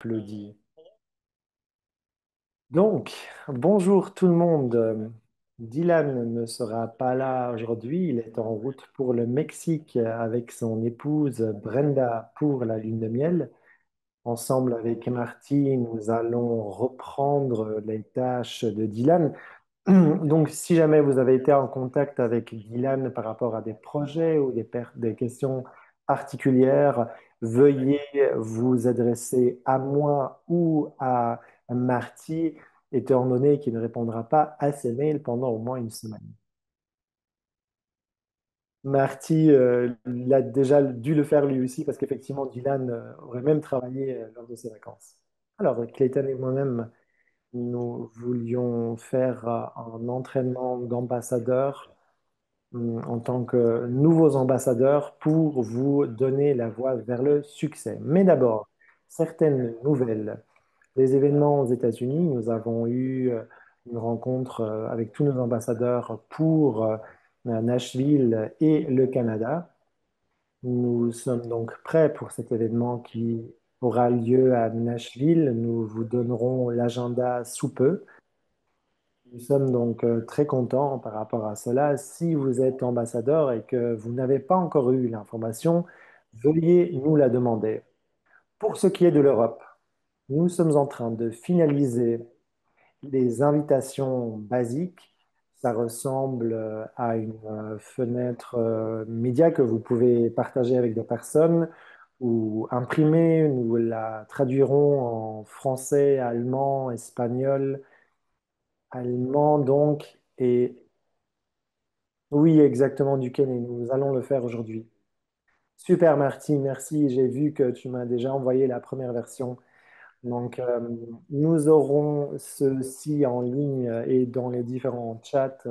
J'applaudis. Donc, bonjour tout le monde. Dylan ne sera pas là aujourd'hui. Il est en route pour le Mexique avec son épouse Brenda pour la lune de miel. Ensemble avec Marty, nous allons reprendre les tâches de Dylan. Donc, si jamais vous avez été en contact avec Dylan par rapport à des projets ou des questions particulières, veuillez vous adresser à moi ou à Marty, étant donné qu'il ne répondra pas à ses mails pendant au moins une semaine. Marty, il a déjà dû le faire lui aussi parce qu'effectivement, Dylan aurait même travaillé lors de ses vacances. Alors, Clayton et moi-même, nous voulions faire un entraînement d'ambassadeur en tant que nouveaux ambassadeurs pour vous donner la voie vers le succès. Mais d'abord, certaines nouvelles. Les événements aux États-Unis, nous avons eu une rencontre avec tous nos ambassadeurs pour Nashville et le Canada. Nous sommes donc prêts pour cet événement qui aura lieu à Nashville. Nous vous donnerons l'agenda sous peu. Nous sommes donc très contents par rapport à cela. Si vous êtes ambassadeur et que vous n'avez pas encore eu l'information, veuillez nous la demander. Pour ce qui est de l'Europe, nous sommes en train de finaliser les invitations basiques. Ça ressemble à une fenêtre média que vous pouvez partager avec des personnes ou imprimer. Nous la traduirons en français, allemand, espagnol, allemand donc, et oui, exactement, du Ken, et nous allons le faire aujourd'hui. Super, Marty, merci. J'ai vu que tu m'as déjà envoyé la première version. Donc, nous aurons ceci en ligne et dans les différents chats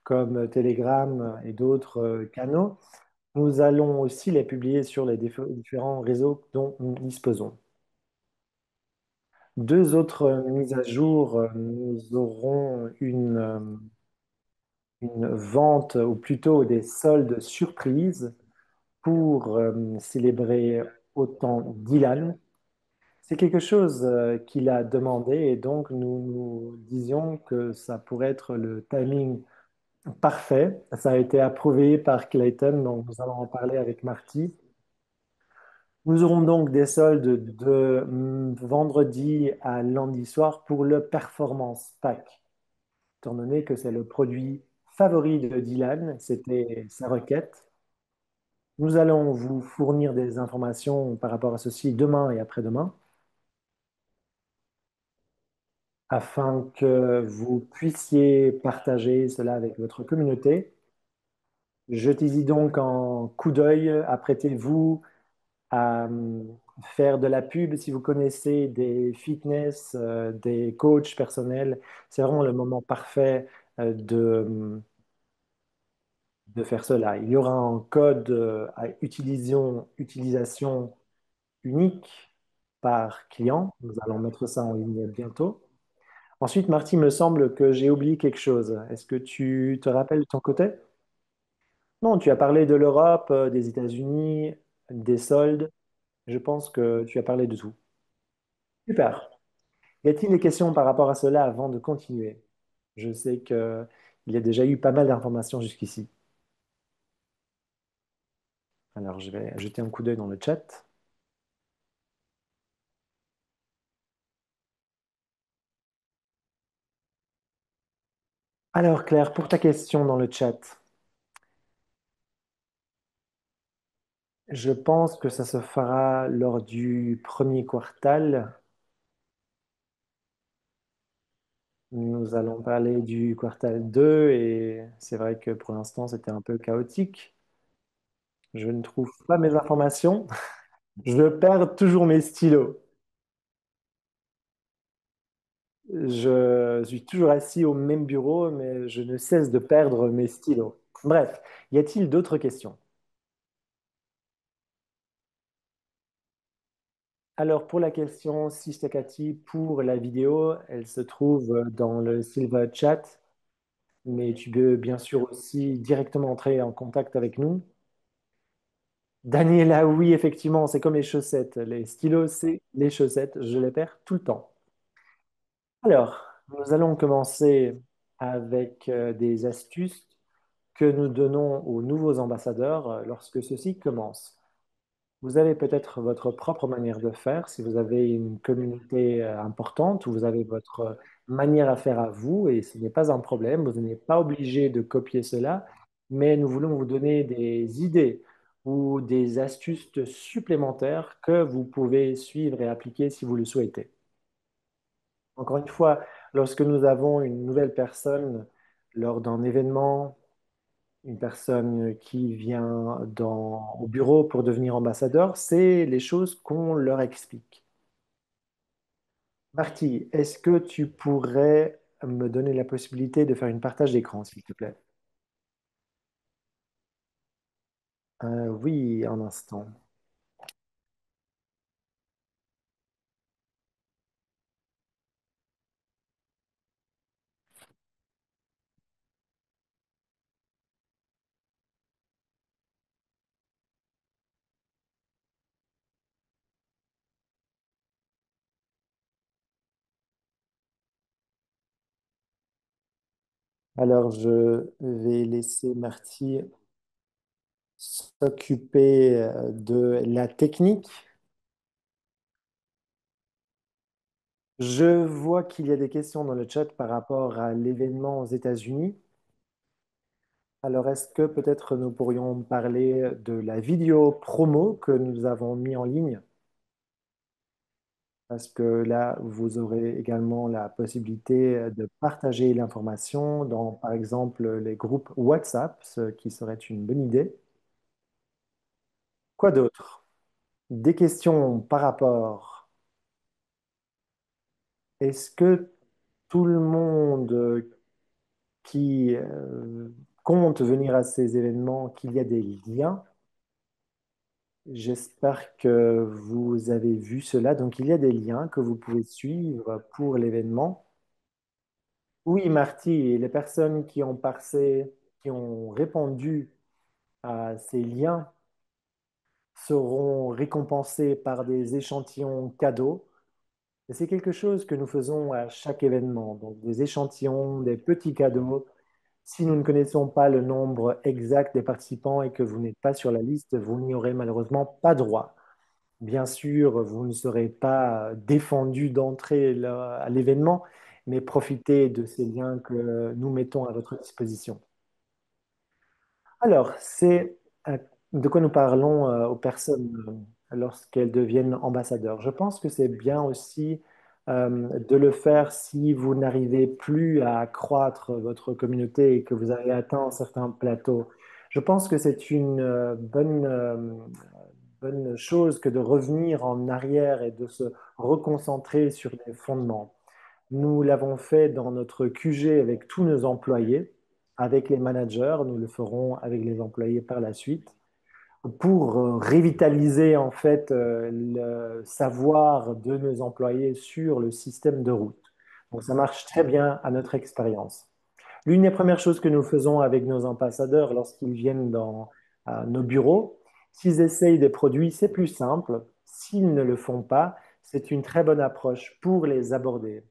comme Telegram et d'autres canaux. Nous allons aussi les publier sur les différents réseaux dont nous disposons. Deux autres mises à jour, nous aurons une vente ou plutôt des soldes surprises pour célébrer autant Dylan. C'est quelque chose qu'il a demandé et donc nous nous disions que ça pourrait être le timing parfait. Ça a été approuvé par Clayton, donc nous allons en parler avec Marty. Nous aurons donc des soldes de vendredi à lundi soir pour le Performance Pack, étant donné que c'est le produit favori de Dylan, c'était sa requête. Nous allons vous fournir des informations par rapport à ceci demain et après-demain, afin que vous puissiez partager cela avec votre communauté. Jetez-y donc un coup d'œil, apprêtez-vous à faire de la pub si vous connaissez des fitness, des coachs personnels. C'est vraiment le moment parfait de faire cela. Il y aura un code à utilisation unique par client. Nous allons mettre ça en ligne bientôt. Ensuite, Marty, il me semble que j'ai oublié quelque chose. Est-ce que tu te rappelles de ton côté? Non, tu as parlé de l'Europe, des États-Unis, des soldes. Je pense que tu as parlé de tout. Super. Y a-t-il des questions par rapport à cela avant de continuer? Je sais qu'il y a déjà eu pas mal d'informations jusqu'ici. Alors, je vais jeter un coup d'œil dans le chat. Alors, Claire, pour ta question dans le chat, je pense que ça se fera lors du premier quartal. Nous allons parler du quartal 2 et c'est vrai que pour l'instant, c'était un peu chaotique. Je ne trouve pas mes informations. Je perds toujours mes stylos. Je suis toujours assis au même bureau, mais je ne cesse de perdre mes stylos. Bref, y a-t-il d'autres questions? Alors, pour la question si Stakati pour la vidéo, elle se trouve dans le Silver Chat, mais tu peux bien sûr aussi directement entrer en contact avec nous. Daniela, oui, effectivement, c'est comme les chaussettes. Les stylos, c'est les chaussettes. Je les perds tout le temps. Alors, nous allons commencer avec des astuces que nous donnons aux nouveaux ambassadeurs lorsque ceux-ci commencent. Vous avez peut-être votre propre manière de faire si vous avez une communauté importante ou vous avez votre manière à faire à vous et ce n'est pas un problème. Vous n'êtes pas obligé de copier cela, mais nous voulons vous donner des idées ou des astuces supplémentaires que vous pouvez suivre et appliquer si vous le souhaitez. Encore une fois, lorsque nous avons une nouvelle personne lors d'un événement, une personne qui vient au bureau pour devenir ambassadeur, c'est les choses qu'on leur explique. Marty, est-ce que tu pourrais me donner la possibilité de faire une partage d'écran, s'il te plaît? Oui, un instant. Alors, je vais laisser Marty s'occuper de la technique. Je vois qu'il y a des questions dans le chat par rapport à l'événement aux États-Unis. Alors, est-ce que peut-être nous pourrions parler de la vidéo promo que nous avons mis en ligne? Parce que là, vous aurez également la possibilité de partager l'information dans, par exemple, les groupes WhatsApp, ce qui serait une bonne idée. Quoi d'autre? Des questions par rapport. Est-ce que tout le monde qui compte venir à ces événements, qu'il y a des liens? J'espère que vous avez vu cela. Donc, il y a des liens que vous pouvez suivre pour l'événement. Oui, Marty, les personnes qui ont répondu à ces liens seront récompensées par des échantillons cadeaux. Et c'est quelque chose que nous faisons à chaque événement. Donc, des échantillons, des petits cadeaux. Si nous ne connaissons pas le nombre exact des participants et que vous n'êtes pas sur la liste, vous n'y aurez malheureusement pas droit. Bien sûr, vous ne serez pas défendu d'entrer à l'événement, mais profitez de ces liens que nous mettons à votre disposition. Alors, c'est de quoi nous parlons aux personnes lorsqu'elles deviennent ambassadeurs. Je pense que c'est bien aussi de le faire si vous n'arrivez plus à accroître votre communauté et que vous avez atteint un certain plateau. Je pense que c'est une bonne chose que de revenir en arrière et de se reconcentrer sur les fondements. Nous l'avons fait dans notre QG avec tous nos employés, avec les managers, nous le ferons avec les employés par la suite, pour revitaliser en fait le savoir de nos employés sur le système de route. Donc ça marche très bien à notre expérience. L'une des premières choses que nous faisons avec nos ambassadeurs lorsqu'ils viennent dans nos bureaux, s'ils essayent des produits, c'est plus simple. S'ils ne le font pas, c'est une très bonne approche pour les aborder.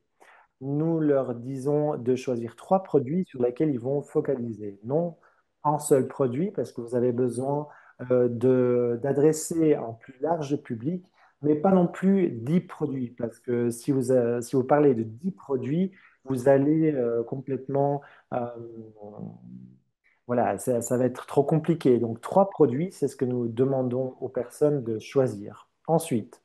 Nous leur disons de choisir trois produits sur lesquels ils vont focaliser. Non un seul produit, parce que vous avez besoin d'adresser un plus large public, mais pas non plus 10 produits, parce que si vous parlez de 10 produits, vous allez complètement... euh, voilà, ça va être trop compliqué. Donc, trois produits, c'est ce que nous demandons aux personnes de choisir. Ensuite,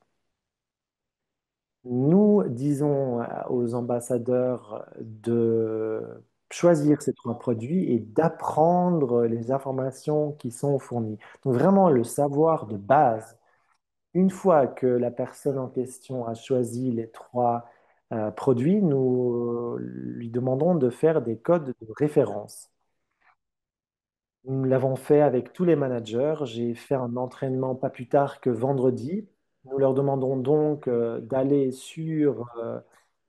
nous disons aux ambassadeurs de choisir ces trois produits et d'apprendre les informations qui sont fournies. Donc vraiment le savoir de base. Une fois que la personne en question a choisi les trois produits, nous lui demandons de faire des codes de référence. Nous l'avons fait avec tous les managers. J'ai fait un entraînement pas plus tard que vendredi. Nous leur demandons donc d'aller sur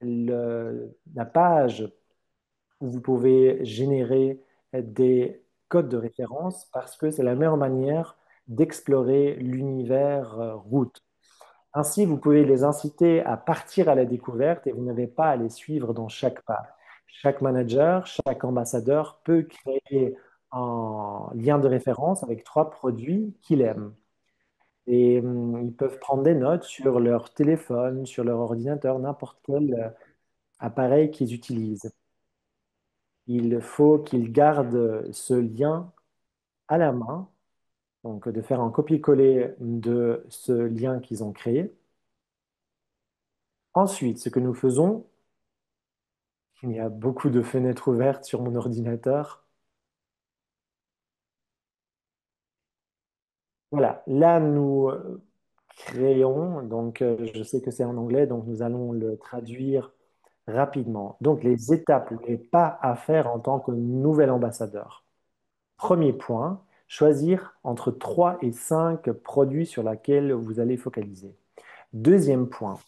la page où vous pouvez générer des codes de référence parce que c'est la meilleure manière d'explorer l'univers route. Ainsi, vous pouvez les inciter à partir à la découverte et vous n'avez pas à les suivre dans chaque pas. Chaque manager, chaque ambassadeur peut créer un lien de référence avec trois produits qu'il aime. Et ils peuvent prendre des notes sur leur téléphone, sur leur ordinateur, n'importe quel appareil qu'ils utilisent. Il faut qu'ils gardent ce lien à la main, donc de faire un copier-coller de ce lien qu'ils ont créé. Ensuite, ce que nous faisons, il y a beaucoup de fenêtres ouvertes sur mon ordinateur. Voilà, là nous créons, donc je sais que c'est en anglais, donc nous allons le traduire rapidement. Donc les étapes, les pas à faire en tant que nouvel ambassadeur. Premier point, choisir entre 3 et 5 produits sur lesquels vous allez focaliser. Deuxième point,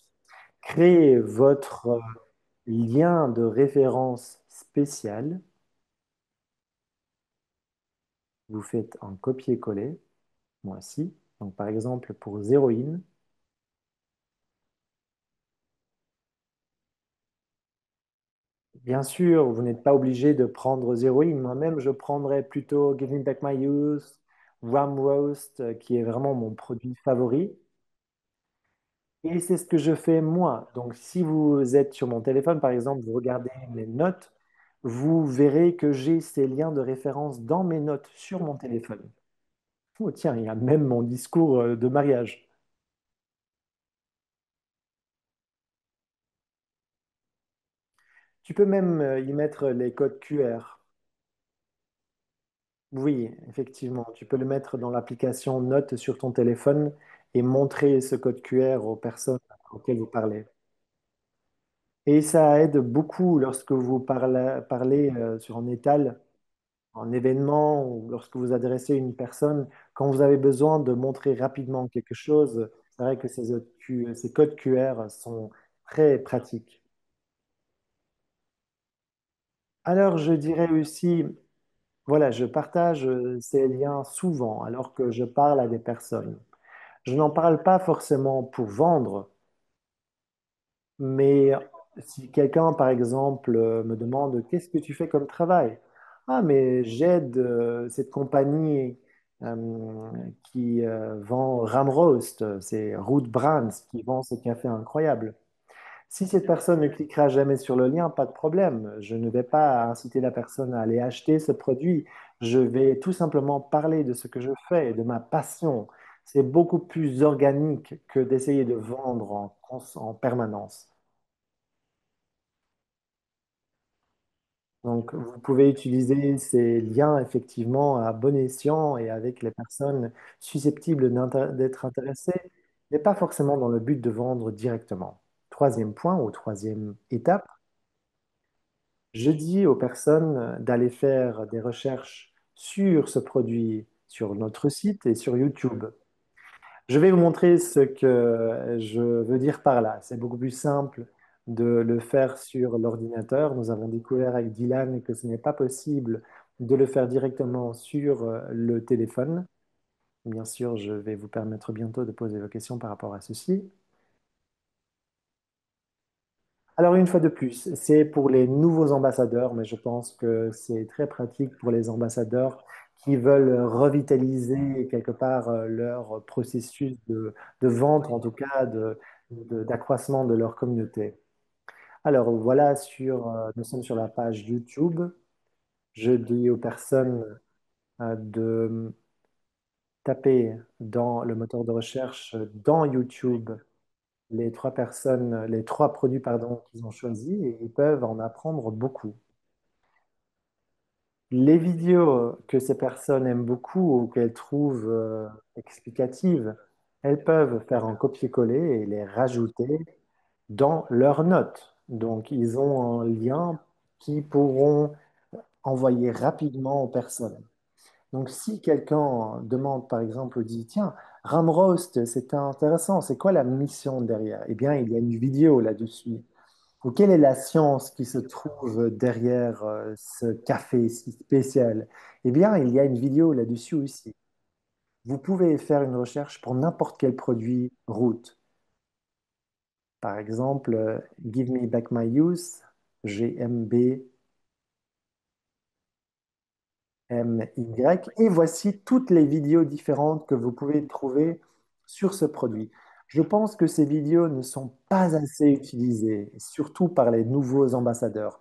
créer votre lien de référence spécial. Vous faites un copier-coller, moi aussi. Donc par exemple pour Zéroïne, bien sûr, vous n'êtes pas obligé de prendre Zéroïne. Moi-même, je prendrais plutôt Give Me Back My Youth, Ram Roast, qui est vraiment mon produit favori. Et c'est ce que je fais moi. Donc, si vous êtes sur mon téléphone, par exemple, vous regardez mes notes, vous verrez que j'ai ces liens de référence dans mes notes sur mon téléphone. Oh, tiens, il y a même mon discours de mariage. Tu peux même y mettre les codes QR. Oui, effectivement, tu peux le mettre dans l'application Notes sur ton téléphone et montrer ce code QR aux personnes auxquelles vous parlez. Et ça aide beaucoup lorsque vous parlez sur un étal, un événement, ou lorsque vous adressez une personne, quand vous avez besoin de montrer rapidement quelque chose, c'est vrai que ces codes QR sont très pratiques. Alors, je dirais aussi, voilà, je partage ces liens souvent alors que je parle à des personnes. Je n'en parle pas forcément pour vendre, mais si quelqu'un, par exemple, me demande qu'est-ce que tu fais comme travail? Ah, mais j'aide cette compagnie qui vend Ramroast, c'est Root Brands qui vend ce café incroyable. Si cette personne ne cliquera jamais sur le lien, pas de problème. Je ne vais pas inciter la personne à aller acheter ce produit. Je vais tout simplement parler de ce que je fais, de ma passion. C'est beaucoup plus organique que d'essayer de vendre en permanence. Donc, vous pouvez utiliser ces liens effectivement à bon escient et avec les personnes susceptibles d'être intéressées, mais pas forcément dans le but de vendre directement. Troisième point ou troisième étape, je dis aux personnes d'aller faire des recherches sur ce produit sur notre site et sur YouTube. Je vais vous montrer ce que je veux dire par là. C'est beaucoup plus simple de le faire sur l'ordinateur. Nous avons découvert avec Dylan que ce n'est pas possible de le faire directement sur le téléphone. Bien sûr, je vais vous permettre bientôt de poser vos questions par rapport à ceci. Alors, une fois de plus, c'est pour les nouveaux ambassadeurs, mais je pense que c'est très pratique pour les ambassadeurs qui veulent revitaliser quelque part leur processus de vente, en tout cas d'accroissement de leur communauté. Alors, voilà, nous sommes sur la page YouTube. Je dis aux personnes de taper dans le moteur de recherche dans YouTube les trois produits, pardon, qu'ils ont choisis et ils peuvent en apprendre beaucoup. Les vidéos que ces personnes aiment beaucoup ou qu'elles trouvent explicatives, elles peuvent faire un copier-coller et les rajouter dans leurs notes. Donc, ils ont un lien qu'ils pourront envoyer rapidement aux personnes. Donc, si quelqu'un demande, par exemple, dit, tiens, Ramroast, c'est intéressant, c'est quoi la mission derrière? Eh bien, il y a une vidéo là-dessus. Ou quelle est la science qui se trouve derrière ce café si spécial? Eh bien, il y a une vidéo là-dessus aussi. Vous pouvez faire une recherche pour n'importe quel produit root. Par exemple, Give Me Back My Youth, GMB, MY. Et voici toutes les vidéos différentes que vous pouvez trouver sur ce produit. Je pense que ces vidéos ne sont pas assez utilisées, surtout par les nouveaux ambassadeurs.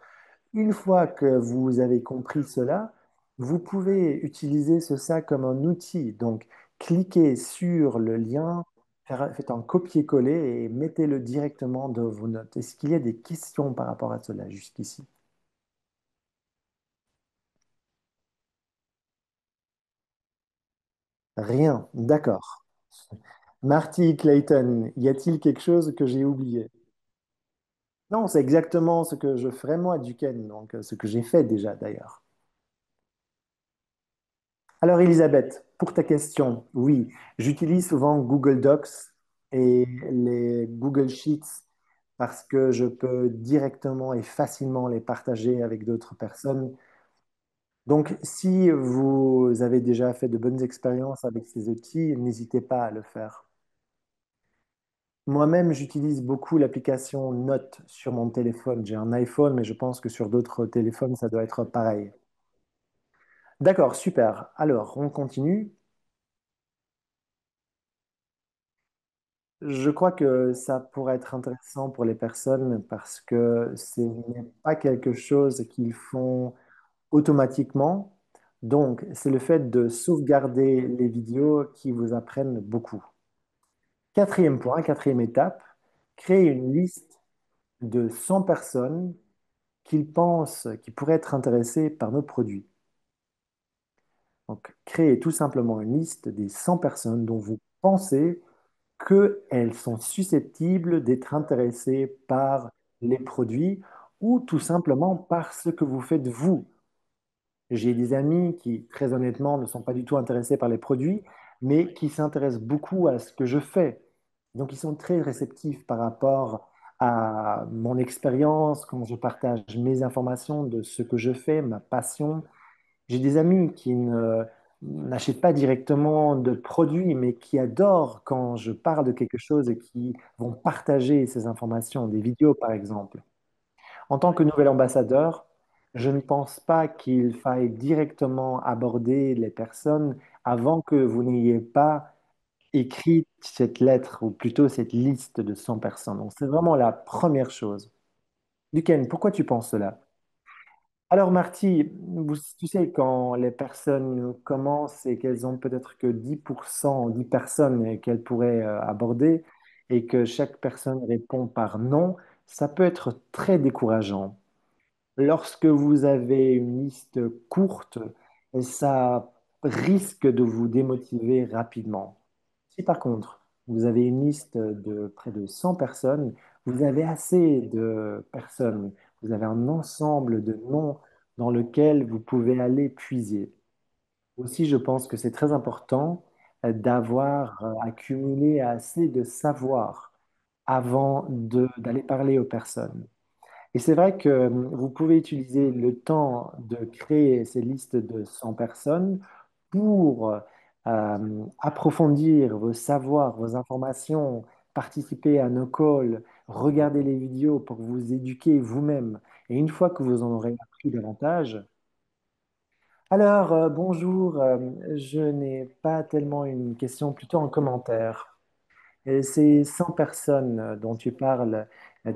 Une fois que vous avez compris cela, vous pouvez utiliser ce sac comme un outil. Donc, cliquez sur le lien, faites un copier-coller et mettez-le directement dans vos notes. Est-ce qu'il y a des questions par rapport à cela jusqu'ici? Rien. D'accord. Marty Clayton, y a-t-il quelque chose que j'ai oublié? Non, c'est exactement ce que je ferais moi, Duquesne, donc ce que j'ai fait déjà d'ailleurs. Alors, Elisabeth, pour ta question, oui, j'utilise souvent Google Docs et les Google Sheets parce que je peux directement et facilement les partager avec d'autres personnes. Donc, si vous avez déjà fait de bonnes expériences avec ces outils, n'hésitez pas à le faire. Moi-même, j'utilise beaucoup l'application Note sur mon téléphone. J'ai un iPhone, mais je pense que sur d'autres téléphones, ça doit être pareil. D'accord, super. Alors, on continue. Je crois que ça pourrait être intéressant pour les personnes parce que ce n'est pas quelque chose qu'ils font automatiquement. Donc, c'est le fait de sauvegarder les vidéos qui vous apprennent beaucoup. Quatrième point, quatrième étape, créer une liste de 100 personnes qu'ils pensent qui pourraient être intéressées par nos produits. Donc, créez tout simplement une liste des 100 personnes dont vous pensez qu'elles sont susceptibles d'être intéressées par les produits ou tout simplement par ce que vous faites vous. J'ai des amis qui, très honnêtement, ne sont pas du tout intéressés par les produits, mais qui s'intéressent beaucoup à ce que je fais. Donc, ils sont très réceptifs par rapport à mon expérience, quand je partage mes informations de ce que je fais, ma passion. J'ai des amis qui n'achètent pas directement de produits, mais qui adorent quand je parle de quelque chose et qui vont partager ces informations, des vidéos par exemple. En tant que nouvel ambassadeur, je ne pense pas qu'il faille directement aborder les personnes avant que vous n'ayez pas écrit cette lettre, ou plutôt cette liste de 100 personnes. Donc, c'est vraiment la première chose. Duquesne, pourquoi tu penses cela? Alors, Marty, tu sais, quand les personnes commencent et qu'elles ont peut-être que 10%, 10 personnes qu'elles pourraient aborder et que chaque personne répond par non, ça peut être très décourageant. Lorsque vous avez une liste courte, ça risque de vous démotiver rapidement. Si par contre, vous avez une liste de près de 100 personnes, vous avez assez de personnes, vous avez un ensemble de noms dans lequel vous pouvez aller puiser. Aussi, je pense que c'est très important d'avoir accumulé assez de savoir avant d'aller parler aux personnes. Et c'est vrai que vous pouvez utiliser le temps de créer ces listes de 100 personnes pour approfondir vos savoirs, vos informations, participer à nos calls, regarder les vidéos pour vous éduquer vous-même. Et une fois que vous en aurez appris davantage, alors bonjour, je n'ai pas tellement une question, plutôt un commentaire. Et ces 100 personnes dont tu parles,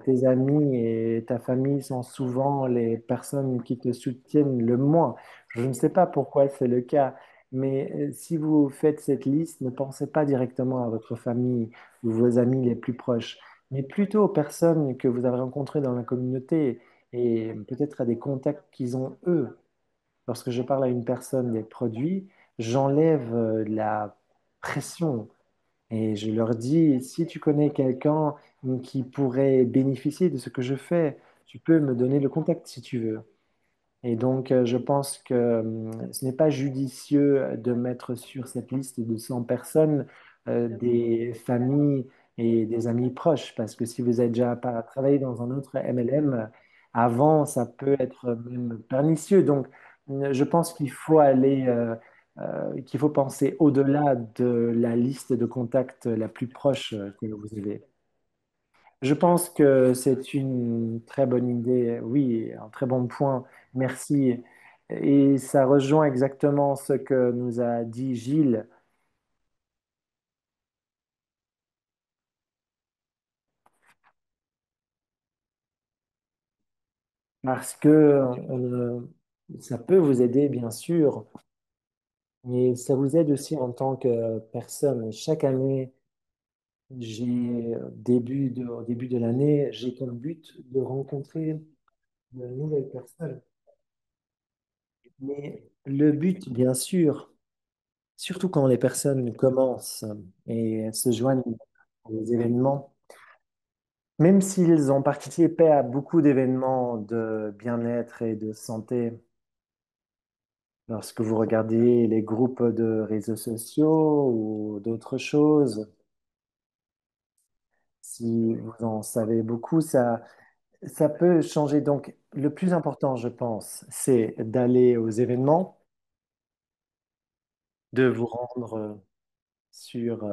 tes amis et ta famille sont souvent les personnes qui te soutiennent le moins. Je ne sais pas pourquoi c'est le cas, mais si vous faites cette liste, ne pensez pas directement à votre famille ou vos amis les plus proches, mais plutôt aux personnes que vous avez rencontrées dans la communauté et peut-être à des contacts qu'ils ont eux. Lorsque je parle à une personne des produits, j'enlève la pression et je leur dis, si tu connais quelqu'un qui pourrait bénéficier de ce que je fais, tu peux me donner le contact si tu veux. Et donc, je pense que ce n'est pas judicieux de mettre sur cette liste de 100 personnes des familles et des amis proches, parce que si vous avez déjà pas travaillé dans un autre MLM, avant, ça peut être même pernicieux. Donc, je pense qu'il faut aller qu'il faut penser au-delà de la liste de contacts la plus proche que vous avez. Je pense que c'est une très bonne idée, oui, un très bon point. Merci. Et ça rejoint exactement ce que nous a dit Gilles, parce que ça peut vous aider, bien sûr, mais ça vous aide aussi en tant que personne. Chaque année, au début de l'année, j'ai comme but de rencontrer de nouvelles personnes. Mais le but, bien sûr, surtout quand les personnes commencent et se joignent aux événements, même s'ils ont participé à beaucoup d'événements de bien-être et de santé, lorsque vous regardez les groupes de réseaux sociaux ou d'autres choses, si vous en savez beaucoup, ça peut changer. Donc, le plus important, je pense, c'est d'aller aux événements, de vous rendre sur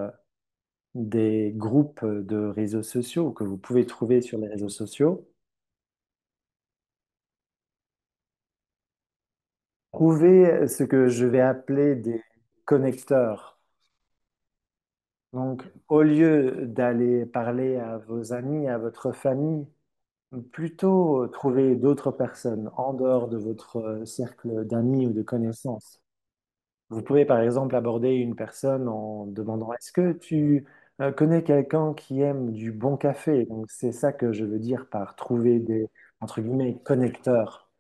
des groupes de réseaux sociaux que vous pouvez trouver sur les réseaux sociaux. Trouvez ce que je vais appeler des connecteurs. Donc, au lieu d'aller parler à vos amis, à votre famille, plutôt trouver d'autres personnes en dehors de votre cercle d'amis ou de connaissances. Vous pouvez par exemple aborder une personne en demandant est-ce que tu connais quelqu'un qui aime du bon café? Donc, c'est ça que je veux dire par trouver des, entre guillemets, connecteurs.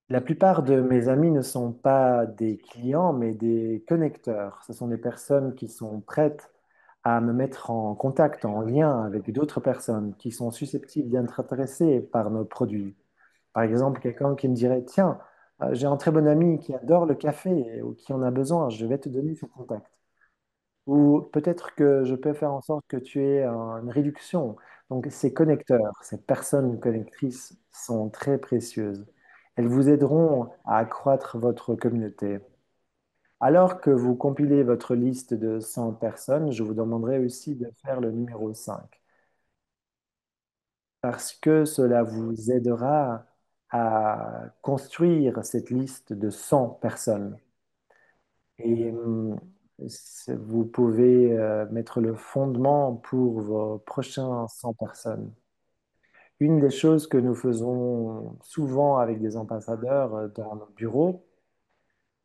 La plupart de mes amis ne sont pas des clients, mais des connecteurs. Ce sont des personnes qui sont prêtes à me mettre en contact, en lien avec d'autres personnes qui sont susceptibles d'être intéressées par nos produits. Par exemple, quelqu'un qui me dirait, tiens, j'ai un très bon ami qui adore le café ou qui en a besoin, je vais te donner son contact. Ou peut-être que je peux faire en sorte que tu aies une réduction. Donc, ces connecteurs, ces personnes connectrices sont très précieuses. Elles vous aideront à accroître votre communauté. Alors que vous compilez votre liste de 100 personnes, je vous demanderai aussi de faire le numéro 5, parce que cela vous aidera à construire cette liste de 100 personnes. Et vous pouvez mettre le fondement pour vos prochains 100 personnes. Une des choses que nous faisons souvent avec des ambassadeurs dans nos bureaux,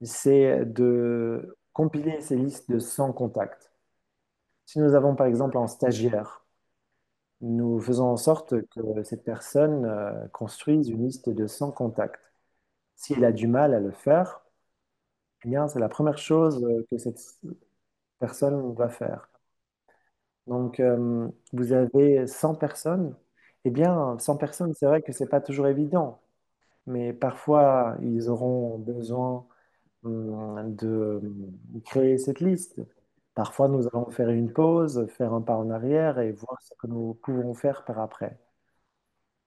c'est de compiler ces listes de 100 contacts. Si nous avons par exemple un stagiaire, nous faisons en sorte que cette personne construise une liste de 100 contacts. S'il a du mal à le faire, eh bien, c'est la première chose que cette personne va faire. Donc, vous avez 100 personnes. Eh bien, 100 personnes, c'est vrai que c'est pas toujours évident, mais parfois, ils auront besoin de créer cette liste. Parfois, nous allons faire une pause, faire un pas en arrière et voir ce que nous pouvons faire par après.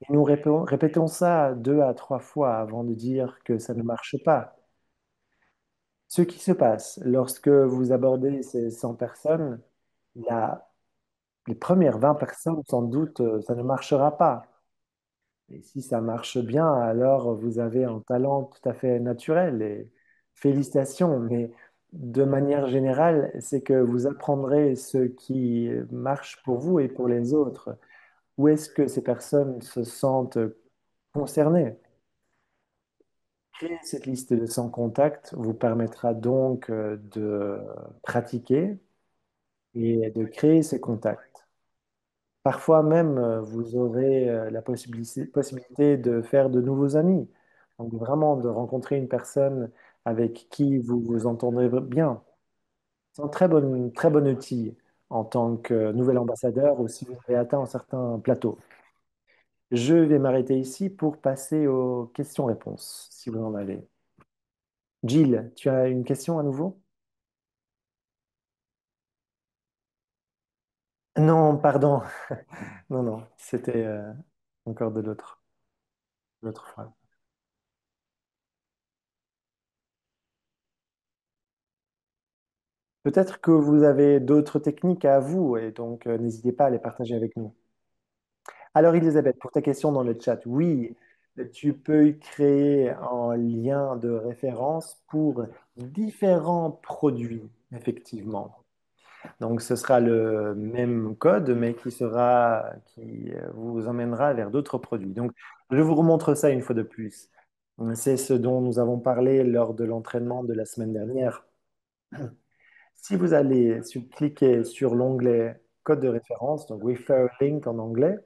Et nous répétons ça 2 à 3 fois avant de dire que ça ne marche pas. Ce qui se passe lorsque vous abordez ces 100 personnes, la les premières 20 personnes, sans doute, ça ne marchera pas. Et si ça marche bien, alors vous avez un talent tout à fait naturel et félicitations. Mais de manière générale, c'est que vous apprendrez ce qui marche pour vous et pour les autres. Où est-ce que ces personnes se sentent concernées? Créer cette liste de 100 contacts vous permettra donc de pratiquer et de créer ces contacts. Parfois même, vous aurez la possibilité de faire de nouveaux amis. Donc vraiment de rencontrer une personne avec qui vous vous entendrez bien. C'est un très bon outil en tant que nouvel ambassadeur ou si vous avez atteint un certain plateau. Je vais m'arrêter ici pour passer aux questions-réponses, si vous en avez. Gilles, tu as une question à nouveau? Non, pardon. Non, non, c'était encore de l'autre fois. Peut-être que vous avez d'autres techniques à vous et donc n'hésitez pas à les partager avec nous. Alors, Elisabeth, pour ta question dans le chat, oui, tu peux créer un lien de référence pour différents produits, effectivement. Donc, ce sera le même code, mais qui vous emmènera vers d'autres produits. Donc, je vous remontre ça une fois de plus. C'est ce dont nous avons parlé lors de l'entraînement de la semaine dernière. Si vous allez cliquer sur l'onglet code de référence, donc Refer Link en anglais,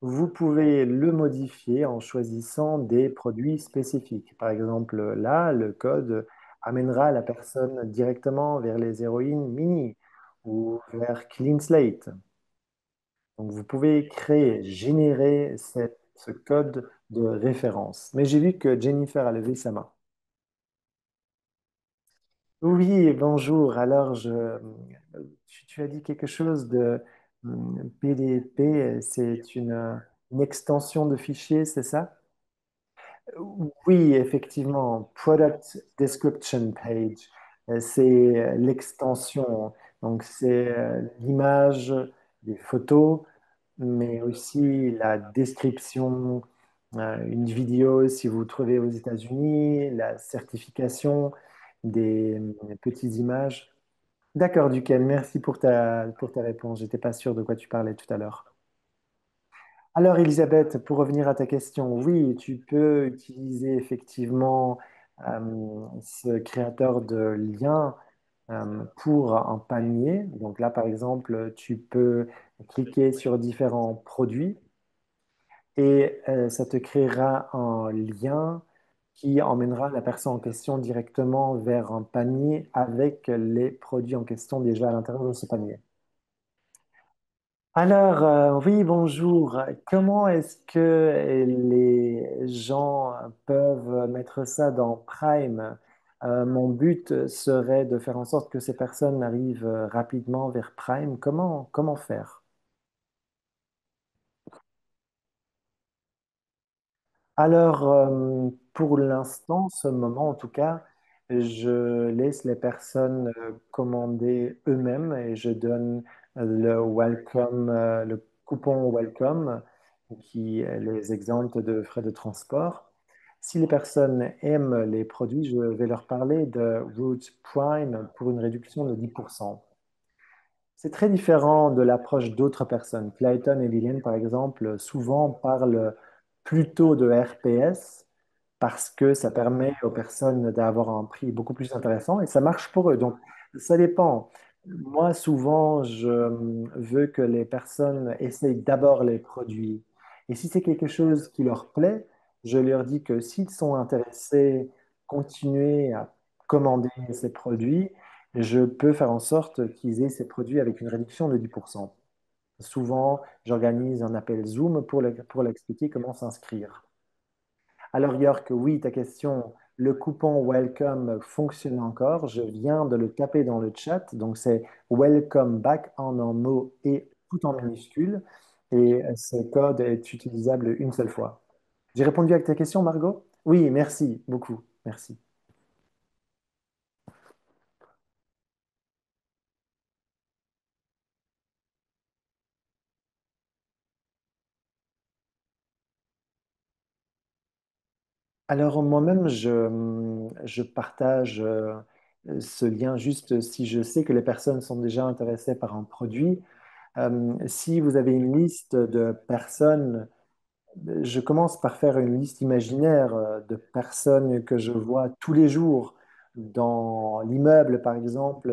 vous pouvez le modifier en choisissant des produits spécifiques. Par exemple, là, le code amènera la personne directement vers les héroïnes mini ou vers Clean Slate. Donc, vous pouvez générer ce code de référence. Mais j'ai vu que Jennifer a levé sa main. Oui, bonjour. Alors, tu as dit quelque chose de PDP, c'est une extension de fichier, c'est ça? Oui, effectivement, Product Description Page, c'est l'extension. Donc, c'est l'image, des photos, mais aussi la description, une vidéo si vous trouvez aux États-Unis, la certification des petites images. D'accord, Duquel, merci pour ta réponse. J'étais pas sûr de quoi tu parlais tout à l'heure. Alors, Elisabeth, pour revenir à ta question, oui, tu peux utiliser effectivement ce créateur de liens pour un panier. Donc là, par exemple, tu peux cliquer sur différents produits et ça te créera un lien qui emmènera la personne en question directement vers un panier avec les produits en question déjà à l'intérieur de ce panier. Alors, oui, bonjour. Comment est-ce que les gens peuvent mettre ça dans Prime? Mon but serait de faire en sorte que ces personnes arrivent rapidement vers Prime. Comment faire? Alors, pour l'instant, ce moment en tout cas, je laisse les personnes commander eux-mêmes et je donne le coupon welcome qui les exempte de frais de transport. Si les personnes aiment les produits, je vais leur parler de Root Prime pour une réduction de 10%. C'est très différent de l'approche d'autres personnes. Clayton et Liliane, par exemple, souvent parlent plutôt de RPS parce que ça permet aux personnes d'avoir un prix beaucoup plus intéressant et ça marche pour eux. Donc, ça dépend. Moi, souvent, je veux que les personnes essayent d'abord les produits. Et si c'est quelque chose qui leur plaît, je leur dis que s'ils sont intéressés, continuer à commander ces produits, je peux faire en sorte qu'ils aient ces produits avec une réduction de 10%. Souvent, j'organise un appel Zoom pour leur expliquer comment s'inscrire. Alors, York, oui, ta question, le coupon Welcome fonctionne encore. Je viens de le taper dans le chat. Donc, c'est Welcome Back en un mot et tout en minuscule. Et ce code est utilisable une seule fois. J'ai répondu à ta question, Margot? Oui, merci beaucoup. Merci. Alors moi-même, je partage ce lien juste si je sais que les personnes sont déjà intéressées par un produit. Si vous avez une liste de personnes, je commence par faire une liste imaginaire de personnes que je vois tous les jours dans l'immeuble, par exemple,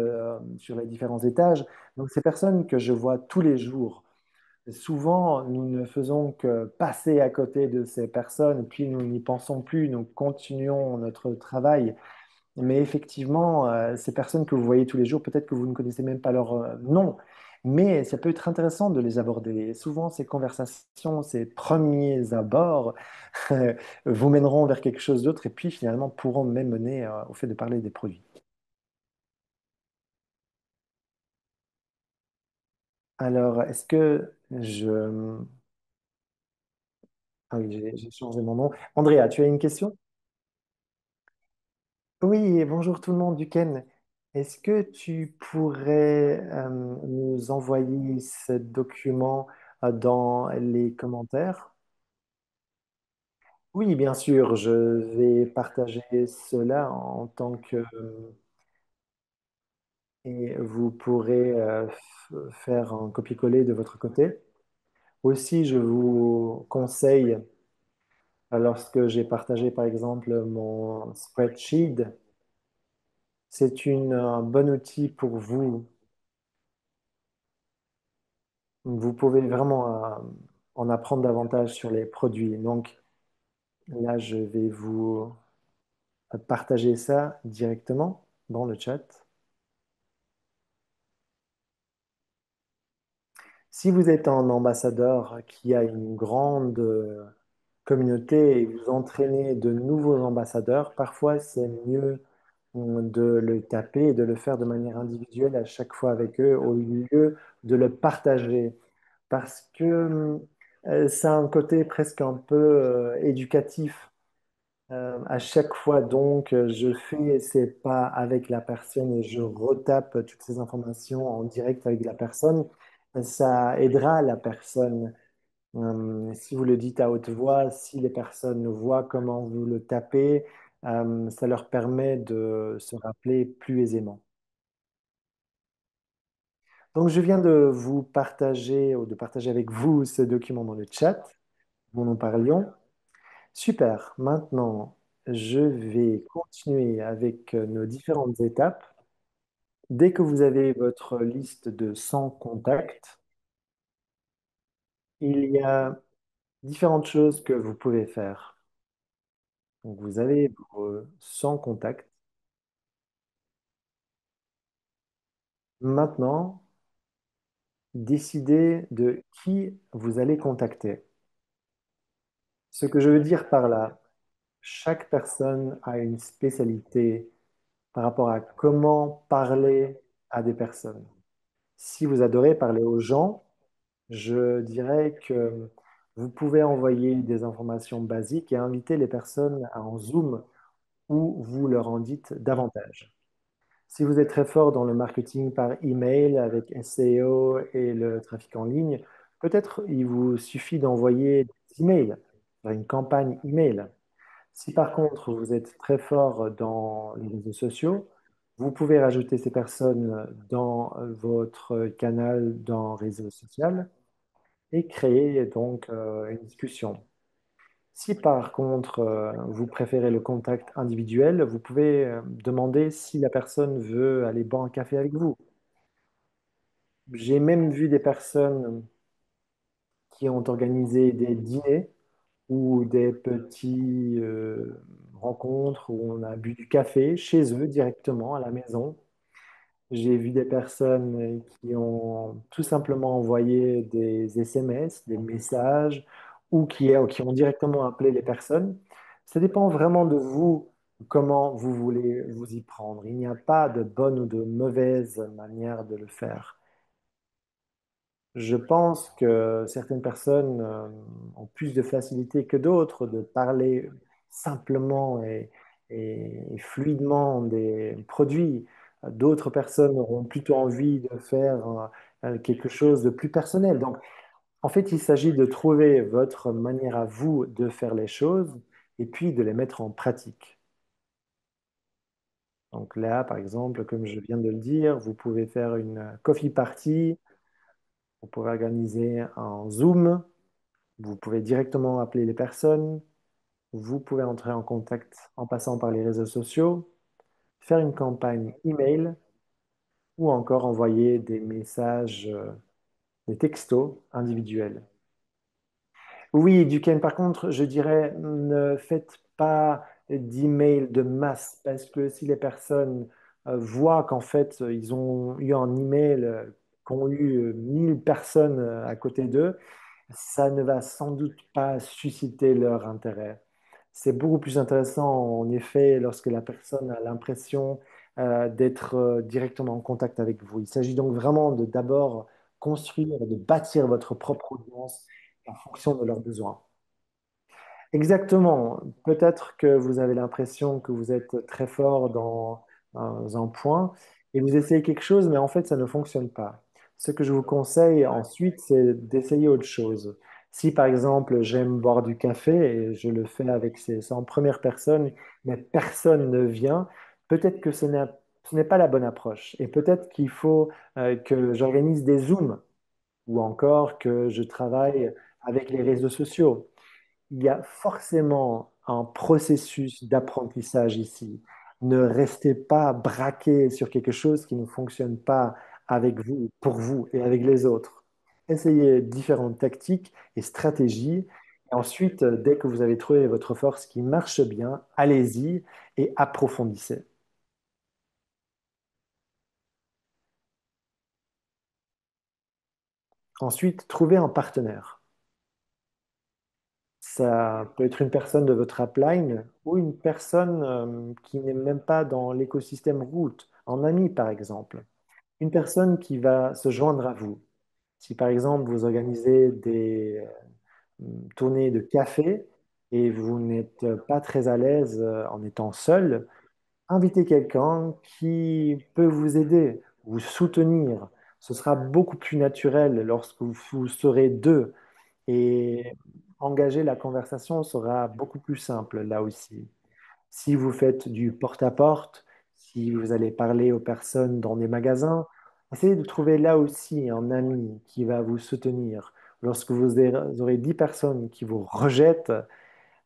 sur les différents étages. Donc ces personnes que je vois tous les jours. Souvent, nous ne faisons que passer à côté de ces personnes, puis nous n'y pensons plus, nous continuons notre travail. Mais effectivement, ces personnes que vous voyez tous les jours, peut-être que vous ne connaissez même pas leur nom, mais ça peut être intéressant de les aborder. Souvent, ces conversations, ces premiers abords, vous mèneront vers quelque chose d'autre et puis finalement pourront même mener au fait de parler des produits. Alors, est-ce que je... Ah oui, j'ai changé mon nom. Andrea, tu as une question? Oui, bonjour tout le monde, Duquesne. Est-ce que tu pourrais nous envoyer ce document dans les commentaires? Oui, bien sûr, je vais partager cela en tant que... et vous pourrez faire un copier-coller de votre côté. Aussi, je vous conseille, lorsque j'ai partagé par exemple mon spreadsheet, c'est un bon outil pour vous. Vous pouvez vraiment en apprendre davantage sur les produits. Donc là, je vais vous partager ça directement dans le chat. Si vous êtes un ambassadeur qui a une grande communauté et vous entraînez de nouveaux ambassadeurs, parfois c'est mieux de le taper et de le faire de manière individuelle à chaque fois avec eux au lieu de le partager. Parce que ça a un côté presque un peu éducatif. À chaque fois, donc, je fais ces pas avec la personne et je retape toutes ces informations en direct avec la personne. Ça aidera la personne. Si vous le dites à haute voix, si les personnes voient comment vous le tapez, ça leur permet de se rappeler plus aisément. Donc, je viens de vous partager ou de partager avec vous ce document dans le chat dont nous parlions. Super. Maintenant, je vais continuer avec nos différentes étapes. Dès que vous avez votre liste de 100 contacts, il y a différentes choses que vous pouvez faire. Donc, vous avez vos 100 contacts. Maintenant, décidez de qui vous allez contacter. Ce que je veux dire par là, chaque personne a une spécialité par rapport à comment parler à des personnes. Si vous adorez parler aux gens, je dirais que vous pouvez envoyer des informations basiques et inviter les personnes à en Zoom où vous leur en dites davantage. Si vous êtes très fort dans le marketing par email avec SEO et le trafic en ligne, peut-être il vous suffit d'envoyer des emails, faire une campagne email. Si par contre vous êtes très fort dans les réseaux sociaux, vous pouvez rajouter ces personnes dans votre canal dans réseau social et créer donc une discussion. Si par contre vous préférez le contact individuel, vous pouvez demander si la personne veut aller boire un café avec vous. J'ai même vu des personnes qui ont organisé des dîners ou des petits rencontres où on a bu du café chez eux directement à la maison. J'ai vu des personnes qui ont tout simplement envoyé des SMS, des messages, ou qui ont directement appelé les personnes. Ça dépend vraiment de vous, comment vous voulez vous y prendre. Il n'y a pas de bonne ou de mauvaise manière de le faire. Je pense que certaines personnes ont plus de facilité que d'autres de parler simplement et fluidement des produits. D'autres personnes auront plutôt envie de faire quelque chose de plus personnel. Donc, en fait, il s'agit de trouver votre manière à vous de faire les choses et puis de les mettre en pratique. Donc là, par exemple, comme je viens de le dire, vous pouvez faire une coffee party, vous pouvez organiser un Zoom. Vous pouvez directement appeler les personnes, vous pouvez entrer en contact en passant par les réseaux sociaux, faire une campagne email ou encore envoyer des messages, des textos individuels. Oui, Duquesne, par contre, je dirais ne faites pas d'email de masse parce que si les personnes voient qu'en fait ils ont eu un email qu'ont eu 1000 personnes à côté d'eux, ça ne va sans doute pas susciter leur intérêt. C'est beaucoup plus intéressant, en effet, lorsque la personne a l'impression d'être directement en contact avec vous. Il s'agit donc vraiment de d'abord construire, de bâtir votre propre audience en fonction de leurs besoins. Exactement. Peut-être que vous avez l'impression que vous êtes très fort dans un point et vous essayez quelque chose, mais en fait, ça ne fonctionne pas. Ce que je vous conseille ensuite, c'est d'essayer autre chose. Si par exemple, j'aime boire du café et je le fais avec c'est en première personne, mais personne ne vient, peut-être que ce n'est pas la bonne approche. Et peut-être qu'il faut que j'organise des Zooms ou encore que je travaille avec les réseaux sociaux. Il y a forcément un processus d'apprentissage ici. Ne restez pas braqué sur quelque chose qui ne fonctionne pas avec vous, pour vous et avec les autres. Essayez différentes tactiques et stratégies. Et ensuite, dès que vous avez trouvé votre force qui marche bien, allez-y et approfondissez. Ensuite, trouvez un partenaire. Ça peut être une personne de votre upline ou une personne qui n'est même pas dans l'écosystème route, en ami par exemple. Une personne qui va se joindre à vous. Si par exemple vous organisez des tournées de café et vous n'êtes pas très à l'aise en étant seul, invitez quelqu'un qui peut vous aider, vous soutenir. Ce sera beaucoup plus naturel lorsque vous serez deux et engager la conversation sera beaucoup plus simple là aussi. Si vous faites du porte-à-porte, si vous allez parler aux personnes dans des magasins, essayez de trouver là aussi un ami qui va vous soutenir. Lorsque vous aurez 10 personnes qui vous rejettent,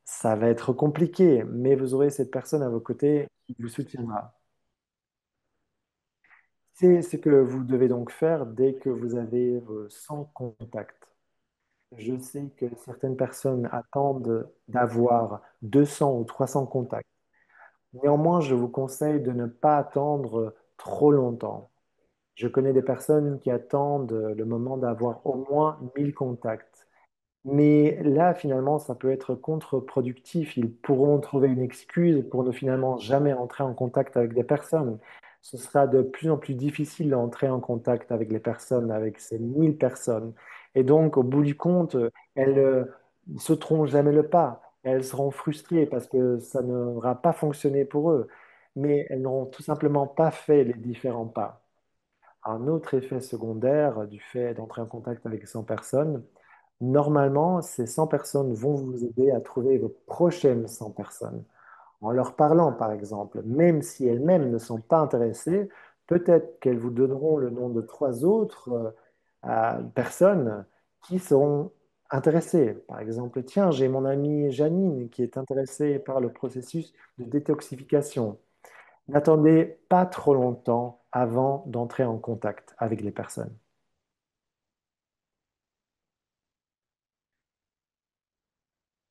ça va être compliqué, mais vous aurez cette personne à vos côtés qui vous soutiendra. C'est ce que vous devez donc faire dès que vous avez 100 contacts. Je sais que certaines personnes attendent d'avoir 200 ou 300 contacts. Néanmoins, je vous conseille de ne pas attendre trop longtemps. Je connais des personnes qui attendent le moment d'avoir au moins 1000 contacts. Mais là, finalement, ça peut être contre-productif. Ils pourront trouver une excuse pour ne finalement jamais entrer en contact avec des personnes. Ce sera de plus en plus difficile d'entrer en contact avec les personnes, avec ces 1000 personnes. Et donc, au bout du compte, elles ne sauteront jamais le pas. Elles seront frustrées parce que ça n'aura pas fonctionné pour eux. Mais elles n'auront tout simplement pas fait les différents pas. Un autre effet secondaire du fait d'entrer en contact avec 100 personnes, normalement, ces 100 personnes vont vous aider à trouver vos prochaines 100 personnes. En leur parlant, par exemple, même si elles-mêmes ne sont pas intéressées, peut-être qu'elles vous donneront le nom de trois autres personnes qui seront intéressées. Par exemple, tiens, j'ai mon amie Janine qui est intéressée par le processus de détoxification. N'attendez pas trop longtemps avant d'entrer en contact avec les personnes.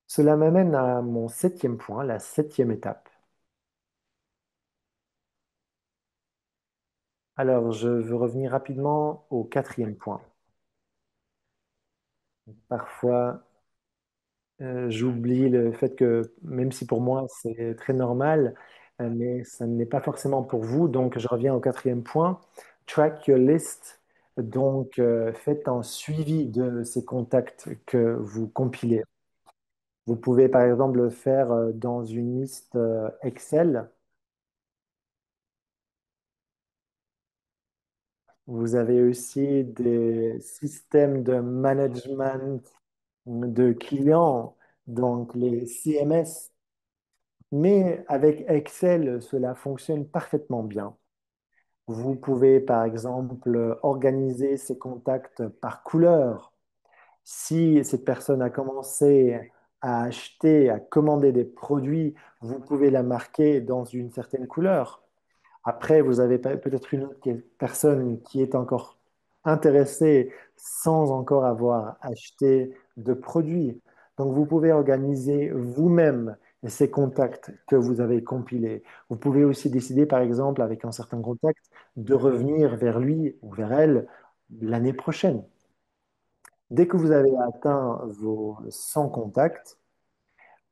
Cela m'amène à mon septième point, la septième étape. Alors, je veux revenir rapidement au quatrième point. Parfois, j'oublie le fait que, même si pour moi c'est très normal, mais ça n'est pas forcément pour vous. Donc, je reviens au quatrième point. Track your list. Donc, faites un suivi de ces contacts que vous compilez. Vous pouvez, par exemple, le faire dans une liste Excel. Vous avez aussi des systèmes de management de clients, donc les CMS. Mais avec Excel, cela fonctionne parfaitement bien. Vous pouvez, par exemple, organiser ces contacts par couleur. Si cette personne a commencé à acheter, à commander des produits, vous pouvez la marquer dans une certaine couleur. Après, vous avez peut-être une autre personne qui est encore intéressée sans encore avoir acheté de produits. Donc, vous pouvez organiser vous-même ces contacts que vous avez compilés. Vous pouvez aussi décider, par exemple, avec un certain contact, de revenir vers lui ou vers elle l'année prochaine. Dès que vous avez atteint vos 100 contacts,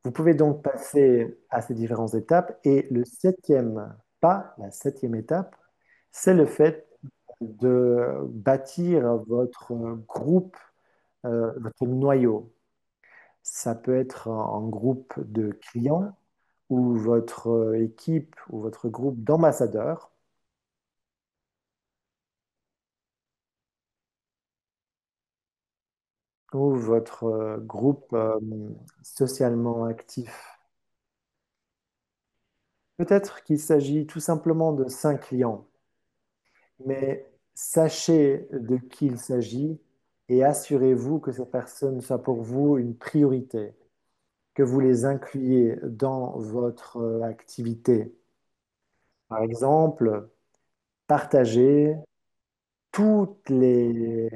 vous pouvez donc passer à ces différentes étapes. Et le septième pas, la septième étape, c'est le fait de bâtir votre groupe, votre noyau. Ça peut être un groupe de clients ou votre équipe ou votre groupe d'ambassadeurs. ou votre groupe socialement actif. Peut-être qu'il s'agit tout simplement de 5 clients, mais sachez de qui il s'agit et assurez-vous que ces personnes soient pour vous une priorité, que vous les incluiez dans votre activité. Par exemple, partagez toutes les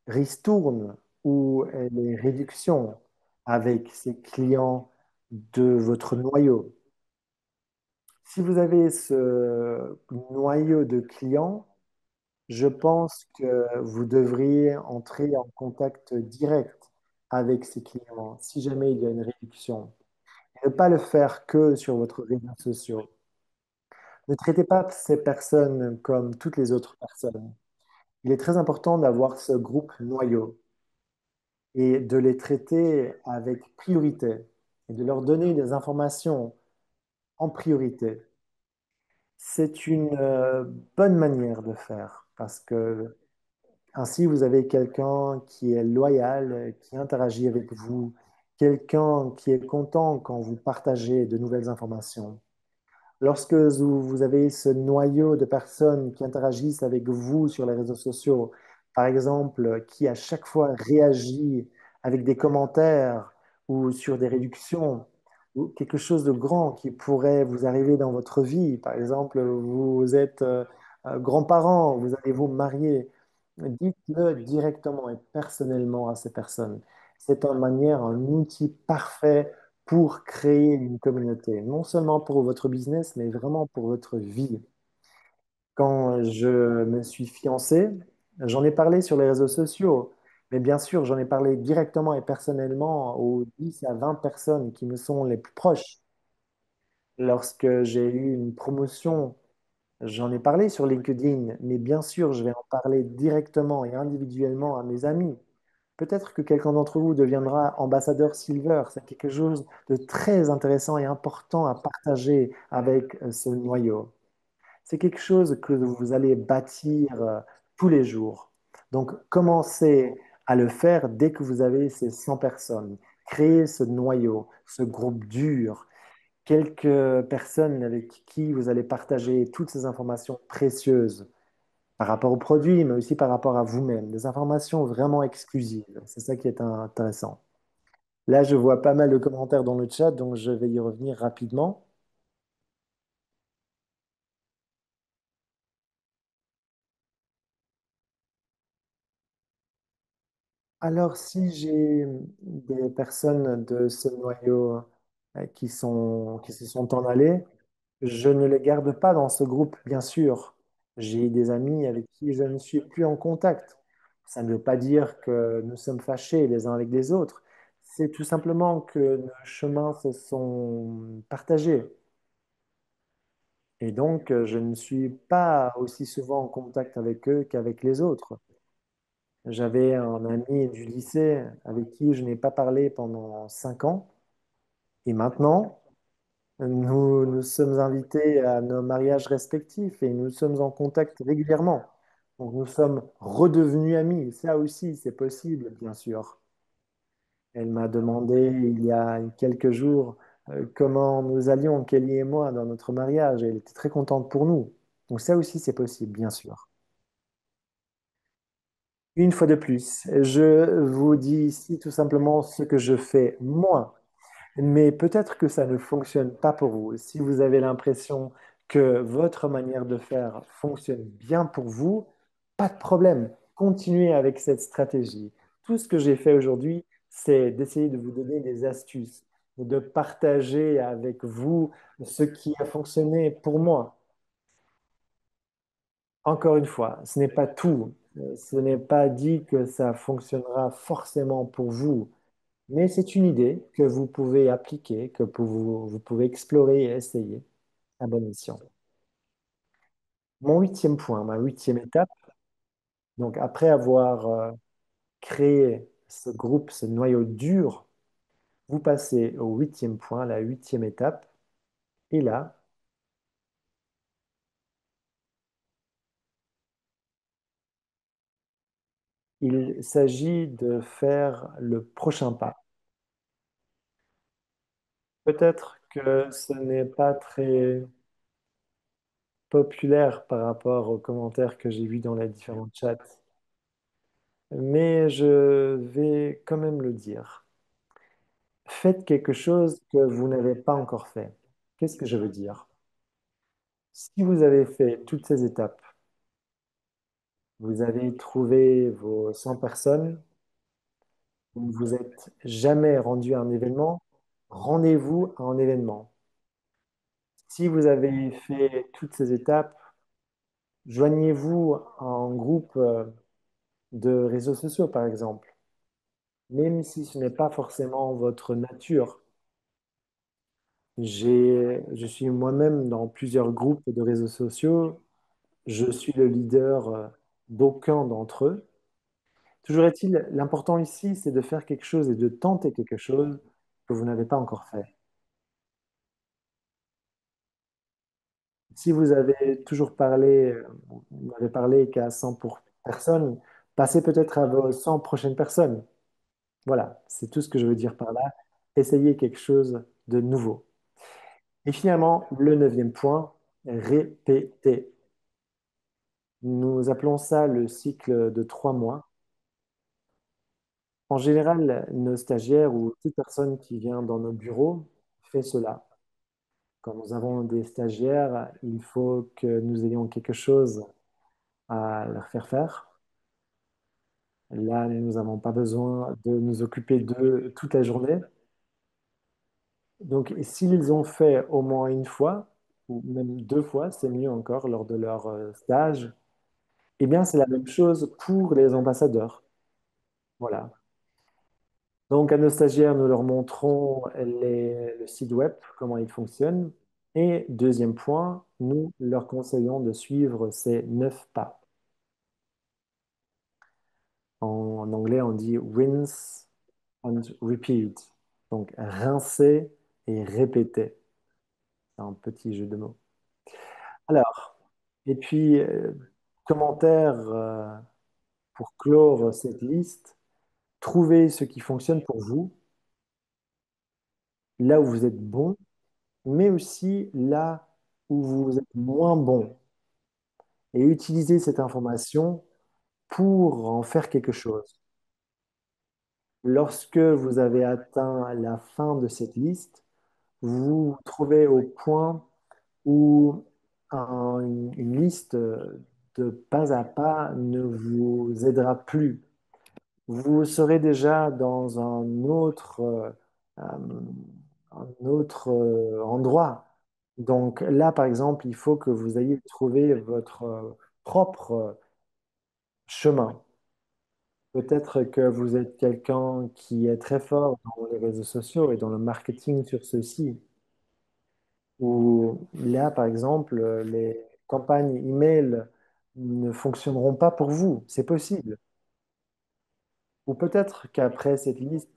ristournes ou les réductions avec ces clients de votre noyau. Si vous avez ce noyau de clients, je pense que vous devriez entrer en contact direct avec ces clients si jamais il y a une réduction. Et ne pas le faire que sur votre réseau social. Ne traitez pas ces personnes comme toutes les autres personnes. Il est très important d'avoir ce groupe noyau et de les traiter avec priorité et de leur donner des informations en priorité. C'est une bonne manière de faire parce que ainsi vous avez quelqu'un qui est loyal, qui interagit avec vous, quelqu'un qui est content quand vous partagez de nouvelles informations. Lorsque vous avez ce noyau de personnes qui interagissent avec vous sur les réseaux sociaux, par exemple, qui à chaque fois réagit avec des commentaires ou sur des réductions, ou quelque chose de grand qui pourrait vous arriver dans votre vie, par exemple, vous êtes grands-parents, vous allez vous marier, dites-le directement et personnellement à ces personnes. C'est une manière, un outil parfait pour créer une communauté, non seulement pour votre business, mais vraiment pour votre vie. Quand je me suis fiancé, j'en ai parlé sur les réseaux sociaux, mais bien sûr, j'en ai parlé directement et personnellement aux 10 à 20 personnes qui me sont les plus proches. Lorsque j'ai eu une promotion, j'en ai parlé sur LinkedIn, mais bien sûr, je vais en parler directement et individuellement à mes amis. Peut-être que quelqu'un d'entre vous deviendra ambassadeur Silver. C'est quelque chose de très intéressant et important à partager avec ce noyau. C'est quelque chose que vous allez bâtir tous les jours. Donc, commencez à le faire dès que vous avez ces 100 personnes. Créez ce noyau, ce groupe dur, quelques personnes avec qui vous allez partager toutes ces informations précieuses par rapport au produit, mais aussi par rapport à vous-même, des informations vraiment exclusives. C'est ça qui est intéressant. Là, je vois pas mal de commentaires dans le chat, donc je vais y revenir rapidement. Alors, si j'ai des personnes de ce noyau qui se sont en allées, je ne les garde pas dans ce groupe, bien sûr. J'ai des amis avec qui je ne suis plus en contact. Ça ne veut pas dire que nous sommes fâchés les uns avec les autres. C'est tout simplement que nos chemins se sont partagés. Et donc, je ne suis pas aussi souvent en contact avec eux qu'avec les autres. J'avais un ami du lycée avec qui je n'ai pas parlé pendant 5 ans. Et maintenant, nous sommes invités à nos mariages respectifs et nous sommes en contact régulièrement. Donc, nous sommes redevenus amis. Ça aussi, c'est possible, bien sûr. Elle m'a demandé il y a quelques jours comment nous allions, Kelly et moi, dans notre mariage. Et elle était très contente pour nous. Donc, ça aussi, c'est possible, bien sûr. Une fois de plus, je vous dis ici tout simplement ce que je fais moi. Mais peut-être que ça ne fonctionne pas pour vous. Si vous avez l'impression que votre manière de faire fonctionne bien pour vous, pas de problème. Continuez avec cette stratégie. Tout ce que j'ai fait aujourd'hui, c'est d'essayer de vous donner des astuces, de partager avec vous ce qui a fonctionné pour moi. Encore une fois, ce n'est pas tout. Ce n'est pas dit que ça fonctionnera forcément pour vous. Mais c'est une idée que vous pouvez appliquer, que vous pouvez explorer et essayer à bon escient. Mon huitième point, ma huitième étape, donc après avoir créé ce groupe, ce noyau dur, vous passez au huitième point, la huitième étape, et là, Il s'agit de faire le prochain pas. Peut-être que ce n'est pas très populaire par rapport aux commentaires que j'ai vus dans les différents chats, mais je vais quand même le dire. Faites quelque chose que vous n'avez pas encore fait. Qu'est-ce que je veux dire? Si vous avez fait toutes ces étapes, vous avez trouvé vos 100 personnes, vous ne vous êtes jamais rendu à un événement, rendez-vous à un événement. Si vous avez fait toutes ces étapes, joignez-vous à un groupe de réseaux sociaux, par exemple. Même si ce n'est pas forcément votre nature. Je suis moi-même dans plusieurs groupes de réseaux sociaux. Je suis le leader d'aucun d'entre eux. Toujours est-il, l'important ici, c'est de faire quelque chose et de tenter quelque chose que vous n'avez pas encore fait. Si vous avez toujours parlé, vous n'avez parlé qu'à 100 personnes, passez peut-être à vos 100 prochaines personnes. Voilà, c'est tout ce que je veux dire par là. Essayez quelque chose de nouveau. Et finalement, le neuvième point, répéter. Nous appelons ça le cycle de 3 mois. En général, nos stagiaires ou toute personne qui vient dans nos bureaux fait cela. Quand nous avons des stagiaires, il faut que nous ayons quelque chose à leur faire faire. Là, nous n'avons pas besoin de nous occuper d'eux toute la journée. Donc, s'ils ont fait au moins une fois, ou même 2 fois, c'est mieux encore lors de leur stage, eh bien, c'est la même chose pour les ambassadeurs. Voilà. Donc, à nos stagiaires, nous leur montrons le site web, comment il fonctionne. Et deuxième point, nous leur conseillons de suivre ces 9 pas. En anglais, on dit rinse and repeat. Donc, rincer et répéter. C'est un petit jeu de mots. Alors, et puis, commentaire pour clore cette liste, trouvez ce qui fonctionne pour vous, là où vous êtes bon, mais aussi là où vous êtes moins bon, et utilisez cette information pour en faire quelque chose. Lorsque vous avez atteint la fin de cette liste, vous vous trouvez au point où une liste de pas à pas ne vous aidera plus. Vous serez déjà dans un autre endroit. Donc là, par exemple, il faut que vous ayez trouvé votre propre chemin. Peut-être que vous êtes quelqu'un qui est très fort dans les réseaux sociaux et dans le marketing sur ceux-ci. Ou là, par exemple, les campagnes email ne fonctionneront pas pour vous. C'est possible. Ou peut-être qu'après cette liste,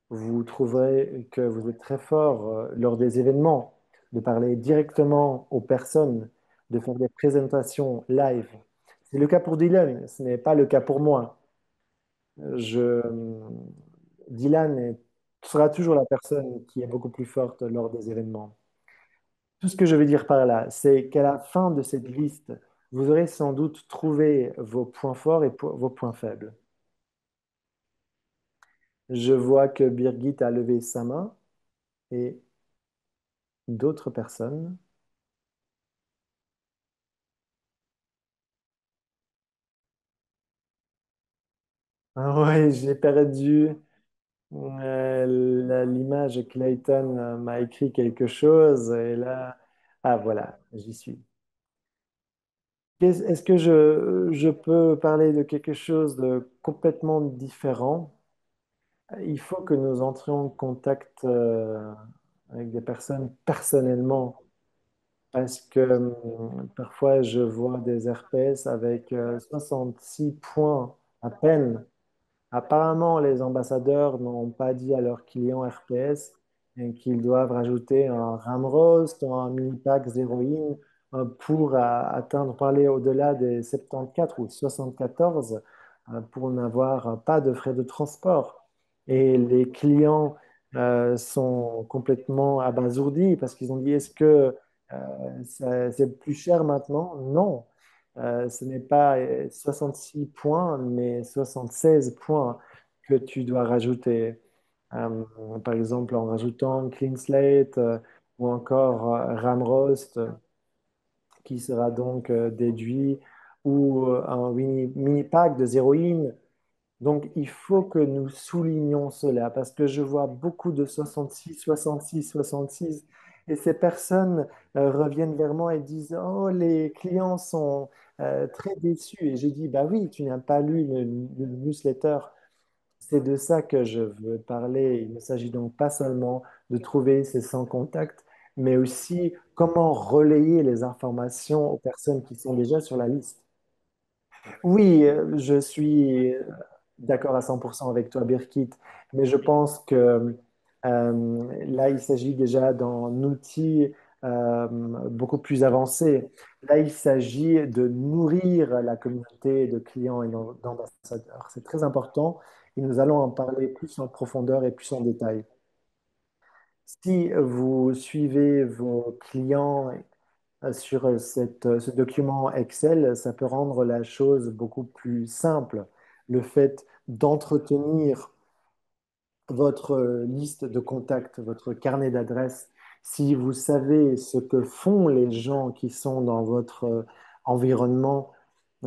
vous trouverez que vous êtes très fort lors des événements, de parler directement aux personnes, de faire des présentations live. C'est le cas pour Dylan, ce n'est pas le cas pour moi. Je, Dylan sera toujours la personne qui est beaucoup plus forte lors des événements. Tout ce que je veux dire par là, c'est qu'à la fin de cette liste, vous aurez sans doute trouvé vos points forts et vos points faibles. Je vois que Birgit a levé sa main et d'autres personnes. Ah ouais, j'ai perdu l'image. Clayton m'a écrit quelque chose et là, ah voilà, j'y suis. Est-ce que je peux parler de quelque chose de complètement différent? Il faut que nous entrions en contact avec des personnes personnellement parce que parfois je vois des RPS avec 66 points à peine. Apparemment, les ambassadeurs n'ont pas dit à leurs clients RPS qu'ils doivent rajouter un Ramrost ou un mini-pack Zéroïne pour atteindre, pour aller au-delà des 74 ou 74. pour n'avoir pas de frais de transport. Et les clients sont complètement abasourdis parce qu'ils ont dit, est-ce que c'est plus cher maintenant? Non. Ce n'est pas 66 points, mais 76 points que tu dois rajouter. Euh, Par exemple, en rajoutant Clean Slate ou encore Ramrost, qui sera donc déduit, ou un mini pack de zéroïne. Donc, il faut que nous soulignons cela parce que je vois beaucoup de 66, 66, 66 et ces personnes reviennent vers moi et disent, oh, les clients sont très déçus. Et j'ai dit, bah oui, tu n'as pas lu le newsletter. C'est de ça que je veux parler. Il ne s'agit donc pas seulement de trouver ces 100 contacts, mais aussi comment relayer les informations aux personnes qui sont déjà sur la liste. Oui, je suis d'accord à 100% avec toi, Birgit, mais je pense que là, il s'agit déjà d'un outil beaucoup plus avancé. Là, il s'agit de nourrir la communauté de clients et d'ambassadeurs. C'est très important et nous allons en parler plus en profondeur et plus en détail. Si vous suivez vos clients sur ce document Excel, ça peut rendre la chose beaucoup plus simple. Le fait d'entretenir votre liste de contacts, votre carnet d'adresses, si vous savez ce que font les gens qui sont dans votre environnement,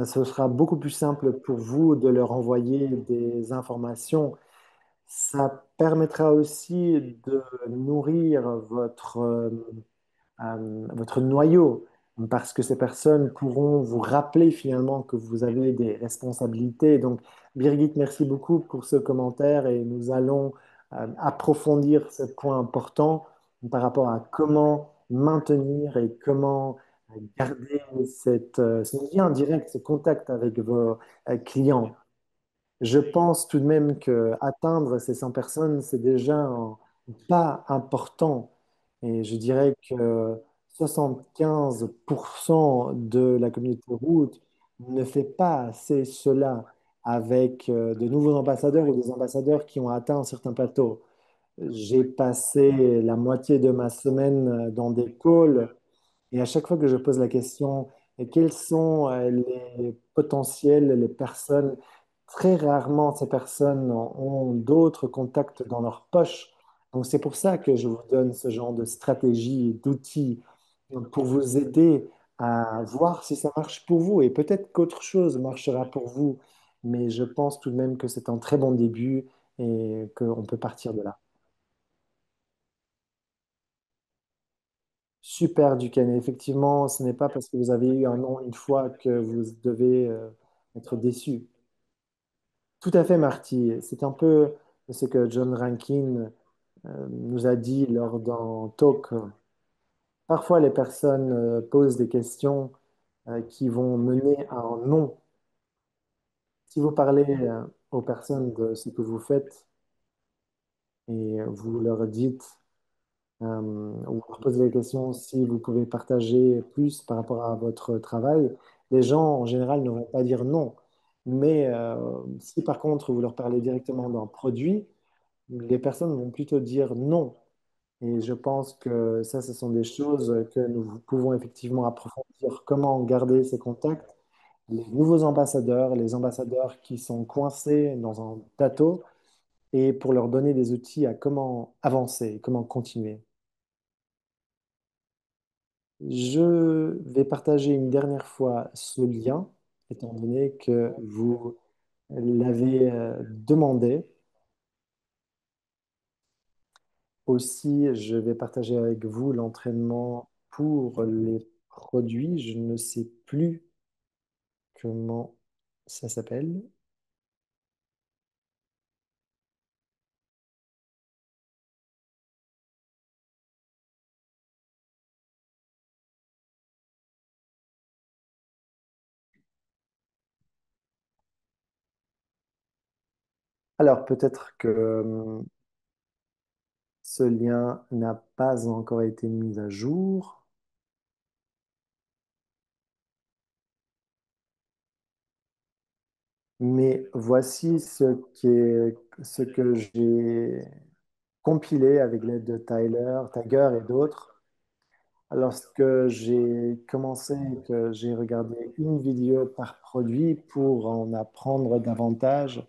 ce sera beaucoup plus simple pour vous de leur envoyer des informations. Ça permettra aussi de nourrir votre noyau, parce que ces personnes pourront vous rappeler finalement que vous avez des responsabilités. Donc, Birgit, merci beaucoup pour ce commentaire et nous allons approfondir ce point important par rapport à comment maintenir et comment garder ce lien direct, ce contact avec vos clients. Je pense tout de même que atteindre ces 100 personnes, c'est déjà un pas important. Et je dirais que 75% de la communauté route ne fait pas assez cela avec de nouveaux ambassadeurs ou des ambassadeurs qui ont atteint un certain plateau. J'ai passé la moitié de ma semaine dans des calls et à chaque fois que je pose la question, quels sont les potentiels, les personnes, très rarement ces personnes ont d'autres contacts dans leur poche. Donc c'est pour ça que je vous donne ce genre de stratégie, d'outils pour vous aider à voir si ça marche pour vous. Et peut-être qu'autre chose marchera pour vous, mais je pense tout de même que c'est un très bon début et qu'on peut partir de là. Super, Duquesne. Effectivement, ce n'est pas parce que vous avez eu un nom une fois que vous devez être déçu. Tout à fait, Marty. C'est un peu ce que John Rankin nous a dit lors d'un talk. Parfois, les personnes posent des questions qui vont mener à un non. Si vous parlez aux personnes de ce que vous faites et vous leur dites ou leur poser des questions si vous pouvez partager plus par rapport à votre travail, les gens en général ne vont pas dire non. Mais si par contre vous leur parlez directement d'un produit, les personnes vont plutôt dire non. Et je pense que ça, ce sont des choses que nous pouvons effectivement approfondir. Comment garder ces contacts, les nouveaux ambassadeurs, les ambassadeurs qui sont coincés dans un plateau, et pour leur donner des outils à comment avancer, comment continuer. Je vais partager une dernière fois ce lien, étant donné que vous l'avez demandé. Aussi, je vais partager avec vous l'entraînement pour les produits. Je ne sais plus comment ça s'appelle. Alors, peut-être que ce lien n'a pas encore été mis à jour. Mais voici ce que j'ai compilé avec l'aide de Tyler, Tiger et d'autres. Lorsque j'ai commencé, que j'ai regardé une vidéo par produit pour en apprendre davantage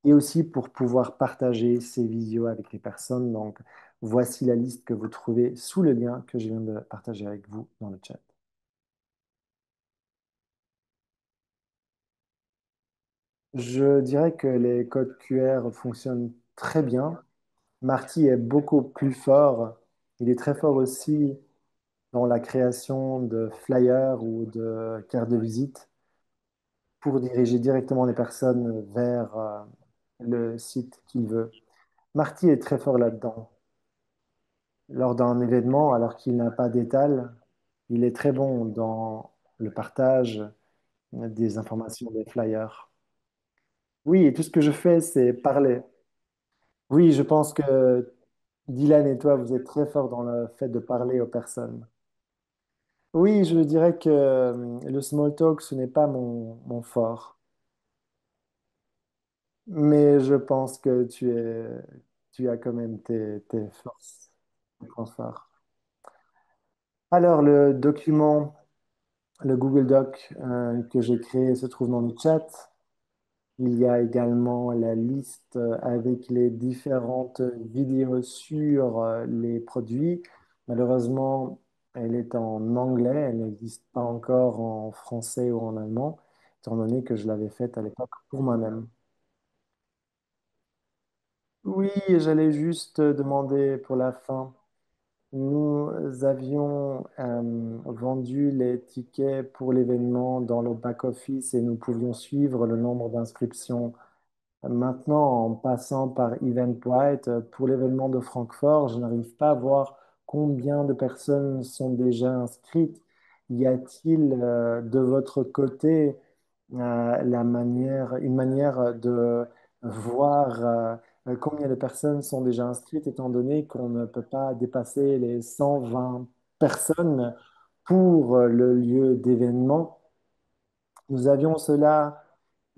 et aussi pour pouvoir partager ces vidéos avec les personnes. Donc, voici la liste que vous trouvez sous le lien que je viens de partager avec vous dans le chat. Je dirais que les codes QR fonctionnent très bien. Marty est beaucoup plus fort. Il est très fort aussi dans la création de flyers ou de cartes de visite pour diriger directement les personnes vers le site qu'il veut. Marty est très fort là-dedans. Lors d'un événement, alors qu'il n'a pas d'étal, il est très bon dans le partage des informations, des flyers. Oui, et tout ce que je fais, c'est parler. Oui, je pense que Dylan et toi, vous êtes très forts dans le fait de parler aux personnes. Oui, je dirais que le small talk, ce n'est pas mon fort. Mais je pense que tu as quand même tes forces, tes points forts. Alors, le document, le Google Doc que j'ai créé se trouve dans le chat. Il y a également la liste avec les différentes vidéos sur les produits. Malheureusement, elle est en anglais, elle n'existe pas encore en français ou en allemand, étant donné que je l'avais faite à l'époque pour moi-même. Oui, j'allais juste demander pour la fin. Nous avions vendu les tickets pour l'événement dans le back-office et nous pouvions suivre le nombre d'inscriptions. Maintenant, en passant par Eventbrite, pour l'événement de Francfort, je n'arrive pas à voir combien de personnes sont déjà inscrites. Y a-t-il de votre côté une manière de voir combien de personnes sont déjà inscrites, étant donné qu'on ne peut pas dépasser les 120 personnes pour le lieu d'événement? Nous avions cela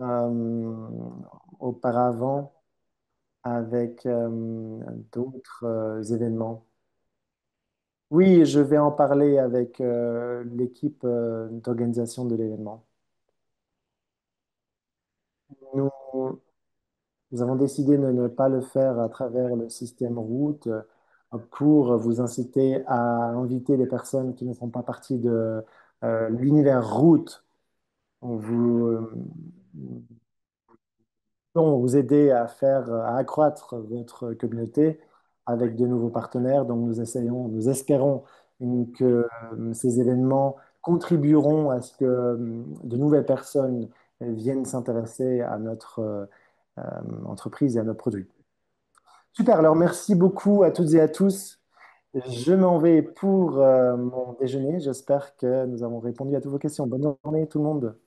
euh, auparavant avec d'autres événements. Oui, je vais en parler avec l'équipe d'organisation de l'événement. Nous, nous avons décidé de ne pas le faire à travers le système route pour vous inciter à inviter les personnes qui ne font pas partie de l'univers route. On vous aider à à accroître votre communauté avec de nouveaux partenaires. Donc, nous espérons que ces événements contribueront à ce que de nouvelles personnes viennent s'intéresser à notre entreprise et à nos produits. Super, alors merci beaucoup à toutes et à tous. Je m'en vais pour mon déjeuner. J'espère que nous avons répondu à toutes vos questions. Bonne journée tout le monde.